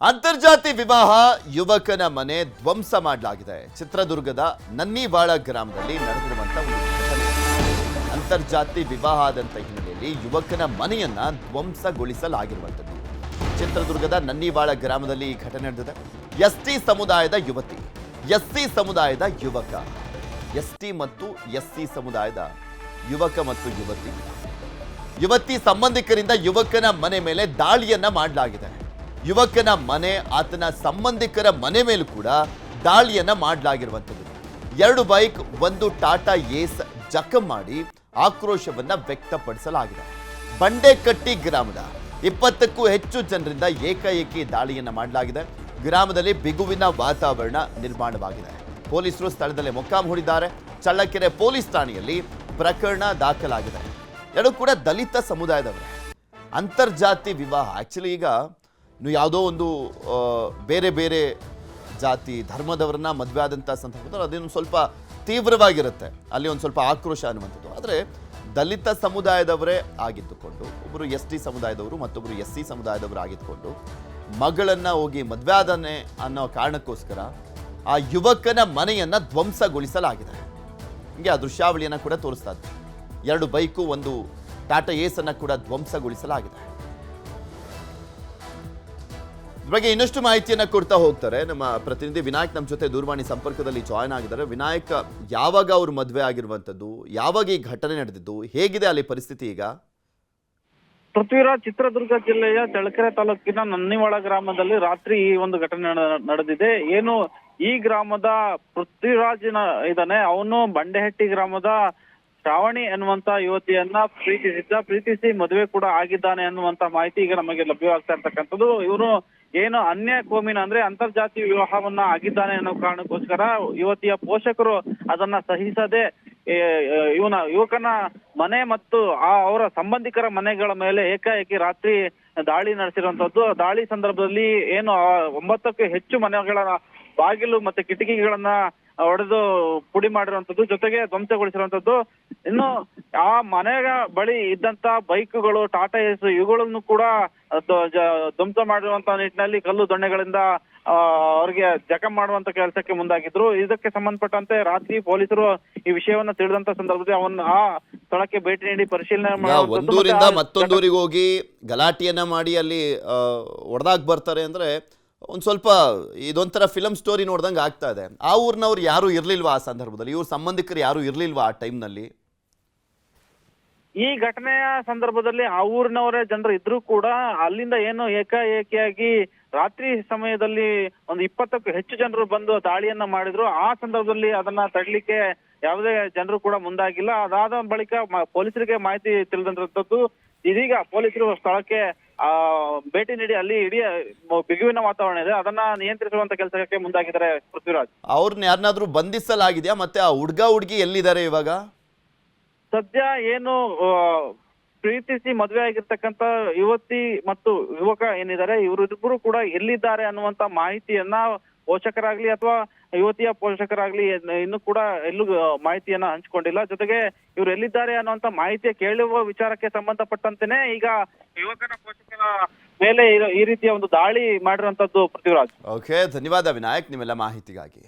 ಅಂತರ್ಜಾತಿ ವಿವಾಹ ಯುವಕನ ಮನೆ ಧ್ವಂಸ ಮಾಡಲಾಗಿದೆ. ಚಿತ್ರದುರ್ಗದ ನನ್ನಿವಾಳ ಗ್ರಾಮದಲ್ಲಿ ನಡೆದಿರುವಂತ ಒಂದು ಘಟನೆ. ಅಂತರ್ಜಾತಿ ವಿವಾಹ ಆದಂತ ಹಿನ್ನೆಲೆಯಲ್ಲಿ ಯುವಕನ ಮನೆಯನ್ನ ಧ್ವಂಸಗೊಳಿಸಲಾಗಿರುವಂತದ್ದು. ಚಿತ್ರದುರ್ಗದ ನನ್ನಿವಾಳ ಗ್ರಾಮದಲ್ಲಿ ಈ ಘಟನೆ ನಡೆದಿದೆ. ಎಸ್ಟಿ ಸಮುದಾಯದ ಯುವತಿ, ಎಸ್ಸಿ ಸಮುದಾಯದ ಯುವಕ, ಎಸ್ಟಿ ಮತ್ತು ಎಸ್ಸಿ ಸಮುದಾಯದ ಯುವಕ ಮತ್ತು ಯುವತಿ ಸಂಬಂಧಿಕರಿಂದ ಯುವಕನ ಮನೆ ಮೇಲೆ ದಾಳಿಯನ್ನ ಮಾಡಲಾಗಿದೆ. ಯುವಕನ ಮನೆ, ಆತನ ಸಂಬಂಧಿಕರ ಮನೆ ಮೇಲೂ ಕೂಡ ದಾಳಿಯನ್ನ ಮಾಡಲಾಗಿರುವಂಥದ್ದು. 2 ಬೈಕ್, 1 ಟಾಟಾ ಏಸ್ ಜಖಂ ಮಾಡಿ ಆಕ್ರೋಶವನ್ನ ವ್ಯಕ್ತಪಡಿಸಲಾಗಿದೆ. ಬಂಡೆಕಟ್ಟಿ ಗ್ರಾಮದ 20ಕ್ಕೂ ಹೆಚ್ಚು ಜನರಿಂದ ಏಕಾಏಕಿ ದಾಳಿಯನ್ನ ಮಾಡಲಾಗಿದೆ. ಗ್ರಾಮದಲ್ಲಿ ಬಿಗುವಿನ ವಾತಾವರಣ ನಿರ್ಮಾಣವಾಗಿದೆ. ಪೊಲೀಸರು ಸ್ಥಳದಲ್ಲಿ ಮೊಕ್ಕಾಂ ಹೂಡಿದ್ದಾರೆ. ಚಳ್ಳಕೆರೆ ಪೊಲೀಸ್ ಠಾಣೆಯಲ್ಲಿ ಪ್ರಕರಣ ದಾಖಲಾಗಿದೆ. 2 ಕೂಡ ದಲಿತ ಸಮುದಾಯದವರೇ. ಅಂತರ್ಜಾತಿ ವಿವಾಹ ಆಕ್ಚುಲಿ ಈಗ ನೀವು ಯಾವುದೋ ಒಂದು ಬೇರೆ ಬೇರೆ ಜಾತಿ ಧರ್ಮದವರನ್ನ ಮದುವೆ ಆದಂಥ ಸಂದರ್ಭದಲ್ಲಿ ಅದೇನು ಸ್ವಲ್ಪ ತೀವ್ರವಾಗಿರುತ್ತೆ, ಅಲ್ಲಿ ಒಂದು ಸ್ವಲ್ಪ ಆಕ್ರೋಶ ಅನ್ನುವಂಥದ್ದು. ಆದರೆ ದಲಿತ ಸಮುದಾಯದವರೇ ಆಗಿದ್ದುಕೊಂಡು, ಒಬ್ಬರು ಎಸ್ ಟಿ ಸಮುದಾಯದವರು ಮತ್ತೊಬ್ಬರು ಎಸ್ ಸಿ ಸಮುದಾಯದವರು ಆಗಿದ್ದುಕೊಂಡು ಮಗಳನ್ನು ಹೋಗಿ ಮದುವೆ ಆದಾನೆ ಅನ್ನೋ ಕಾರಣಕ್ಕೋಸ್ಕರ ಆ ಯುವಕನ ಮನೆಯನ್ನ ಧ್ವಂಸಗೊಳಿಸಲಾಗಿದೆ. ಹಿಂಗೆ ಆ ದೃಶ್ಯಾವಳಿಯನ್ನು ಕೂಡ ತೋರಿಸ್ತಾ ಇದ್ದಾರೆ. 2 ಬೈಕು, 1 ಟಾಟಾ ಏಸ್ ಅನ್ನ ಕೂಡ ಧ್ವಂಸಗೊಳಿಸಲಾಗಿದೆ. ಬಗ್ಗೆ ಇನ್ನಷ್ಟು ಮಾಹಿತಿಯನ್ನ ಕೊಡ್ತಾ ಹೋಗ್ತಾರೆ ನಮ್ಮ ಪ್ರತಿನಿಧಿ ವಿನಾಯಕ್. ನಮ್ಮ ಜೊತೆ ದೂರವಾಣಿ ಸಂಪರ್ಕದಲ್ಲಿ ಜಾಯ್ನ್ ಆಗಿದ್ದಾರೆ. ವಿನಾಯಕ್, ಯಾವಾಗ ಅವ್ರು ಮದುವೆ ಆಗಿರುವಂತದ್ದು, ಯಾವಾಗ ಈ ಘಟನೆ ನಡೆದಿದ್ದು, ಹೇಗಿದೆ ಅಲ್ಲಿ ಪರಿಸ್ಥಿತಿ ಈಗ? ಪೃಥ್ವಿರಾಜ್, ಚಿತ್ರದುರ್ಗ ಜಿಲ್ಲೆಯ ಚಳ್ಳಕೆರೆ ತಾಲೂಕಿನ ನನ್ನಿವಾಳ ಗ್ರಾಮದಲ್ಲಿ ರಾತ್ರಿ ಈ ಒಂದು ಘಟನೆ ನಡೆದಿದೆ. ಏನು ಈ ಗ್ರಾಮದ ಪೃಥ್ವಿರಾಜ್ನ ಇದ್ದಾನೆ, ಅವನು ಬಂಡೆಹಟ್ಟಿ ಗ್ರಾಮದ ಶ್ರಾವಣಿ ಅನ್ನುವಂತ ಯುವತಿಯನ್ನ ಪ್ರೀತಿಸಿ ಮದುವೆ ಕೂಡ ಆಗಿದ್ದಾನೆ ಅನ್ನುವಂತ ಮಾಹಿತಿ ಈಗ ನಮಗೆ ಲಭ್ಯವಾಗ್ತಾ ಇರ್ತಕ್ಕಂಥದ್ದು. ಇವನು ಏನು ಅನ್ಯ ಕೋಮಿನ ಅಂದ್ರೆ ಅಂತರ್ಜಾತಿ ವಿವಾಹವನ್ನ ಆಗಿದ್ದಾನೆ ಅನ್ನೋ ಕಾರಣಕ್ಕೋಸ್ಕರ ಯುವತಿಯ ಪೋಷಕರು ಅದನ್ನ ಸಹಿಸದೆ ಯುವಕನ ಮನೆ ಮತ್ತು ಅವರ ಸಂಬಂಧಿಕರ ಮನೆಗಳ ಮೇಲೆ ಏಕಾಏಕಿ ರಾತ್ರಿ ದಾಳಿ ನಡೆಸಿರುವಂತದ್ದು. ದಾಳಿ ಸಂದರ್ಭದಲ್ಲಿ ಏನು 9ಕ್ಕೂ ಹೆಚ್ಚು ಮನೆಗಳ ಬಾಗಿಲು ಮತ್ತೆ ಕಿಟಕಿಗಳನ್ನ ಹೊಡೆದು ಪುಡಿ ಮಾಡಿರುವಂತದ್ದು, ಜೊತೆಗೆ ಧ್ವಂಸಗೊಳಿಸಿರುವಂತದ್ದು. ಇನ್ನು ಆ ಮನೆಯ ಬಳಿ ಇದ್ದಂತ ಬೈಕ್ಗಳು, ಟಾಟಾ ಏಸ್, ಇವುಗಳನ್ನು ಕೂಡ ಧ್ವಂಸ ಮಾಡಿರುವಂತ ನಿಟ್ಟಿನಲ್ಲಿ ಕಲ್ಲು ದೊಣ್ಣೆಗಳಿಂದ ಅವ್ರಿಗೆ ಜಖಂ ಮಾಡುವಂತ ಕೆಲಸಕ್ಕೆ ಮುಂದಾಗಿದ್ರು. ಇದಕ್ಕೆ ಸಂಬಂಧಪಟ್ಟಂತೆ ರಾತ್ರಿ ಪೊಲೀಸರು ಈ ವಿಷಯವನ್ನ ತಿಳಿದಂತ ಸಂದರ್ಭದಲ್ಲಿ ಅವನ್ನ ಆ ಸ್ಥಳಕ್ಕೆ ಭೇಟಿ ನೀಡಿ ಪರಿಶೀಲನೆ ಒಂದೂರಿಂದ ಮತ್ತೊಂದೂರಿಗೆ ಹೋಗಿ ಗಲಾಟೆಯನ್ನ ಮಾಡಿ ಅಲ್ಲಿ ಹೊಡೆದಾಕ್ ಬರ್ತಾರೆ ಅಂದ್ರೆ ಒಂದ್ ಸ್ವಲ್ಪ ಇದೊಂಥರ ಫಿಲಂ ಸ್ಟೋರಿ ನೋಡ್ದಂಗೆ ಆಗ್ತಾ ಇದೆ. ಆ ಊರಿನವ್ರು ಯಾರು ಇರ್ಲಿಲ್ವಾ ಆ ಸಂದರ್ಭದಲ್ಲಿ? ಇವ್ರ ಸಂಬಂಧಿಕರು ಯಾರು ಇರ್ಲಿಲ್ವಾ ಆ ಟೈಮ್ನಲ್ಲಿ? ಈ ಘಟನೆಯ ಸಂದರ್ಭದಲ್ಲಿ ಆ ಊರಿನವರೇ ಜನರು ಇದ್ರೂ ಕೂಡ ಅಲ್ಲಿಂದ ಏನು ಏಕಾಏಕಿಯಾಗಿ ರಾತ್ರಿ ಸಮಯದಲ್ಲಿ ಒಂದು 20ಕ್ಕೂ ಹೆಚ್ಚು ಜನರು ಬಂದು ದಾಳಿಯನ್ನ ಮಾಡಿದ್ರು. ಆ ಸಂದರ್ಭದಲ್ಲಿ ಅದನ್ನ ತಡಲಿಕ್ಕೆ ಯಾವುದೇ ಜನರು ಕೂಡ ಮುಂದಾಗಿಲ್ಲ. ಅದಾದ ಬಳಿಕ ಪೊಲೀಸರಿಗೆ ಮಾಹಿತಿ ತಿಳಿದಂತದ್ದು. ಇದೀಗ ಪೊಲೀಸರು ಸ್ಥಳಕ್ಕೆ ಭೇಟಿ ನೀಡಿ ಅಲ್ಲಿ ಇಡೀ ಬಿಗುವಿನ ವಾತಾವರಣ ಇದೆ, ಅದನ್ನ ನಿಯಂತ್ರಿಸುವಂತ ಕೆಲಸಕ್ಕೆ ಮುಂದಾಗಿದ್ದಾರೆ ಪೃಥ್ವಿರಾಜ್. ಅವ್ರನ್ನ ಯಾರನ್ನಾದ್ರೂ ಬಂಧಿಸಲಾಗಿದೆಯಾ? ಮತ್ತೆ ಆ ಹುಡುಗಿ ಎಲ್ಲಿದ್ದಾರೆ ಇವಾಗ? ಸದ್ಯ ಏನು ಪ್ರೀತಿಸಿ ಮದುವೆ ಆಗಿರ್ತಕ್ಕಂತ ಯುವತಿ ಮತ್ತು ಯುವಕ ಏನಿದ್ದಾರೆ, ಇವರಿಬ್ಬರು ಕೂಡ ಎಲ್ಲಿದ್ದಾರೆ ಅನ್ನುವಂತ ಮಾಹಿತಿಯನ್ನ ಪೋಷಕರಾಗ್ಲಿ ಅಥವಾ ಯುವತಿಯ ಪೋಷಕರಾಗ್ಲಿ ಇನ್ನು ಕೂಡ ಎಲ್ಲೂ ಮಾಹಿತಿಯನ್ನ ಹಂಚಿಕೊಂಡಿಲ್ಲ. ಜೊತೆಗೆ ಇವ್ರು ಎಲ್ಲಿದ್ದಾರೆ ಅನ್ನುವಂತ ಮಾಹಿತಿ ಕೇಳುವ ವಿಚಾರಕ್ಕೆ ಸಂಬಂಧಪಟ್ಟಂತೆನೆ ಈಗ ಯುವಕನ ಪೋಷಕರ ಮೇಲೆ ಈ ರೀತಿಯ ಒಂದು ದಾಳಿ ಮಾಡಿರುವಂತದ್ದು ಪೃಥ್ವಿರಾಜ್. ಓಕೆ, ಧನ್ಯವಾದ ವಿನಾಯಕ್ ನಿಮ್ಮೆಲ್ಲ ಮಾಹಿತಿಗಾಗಿ.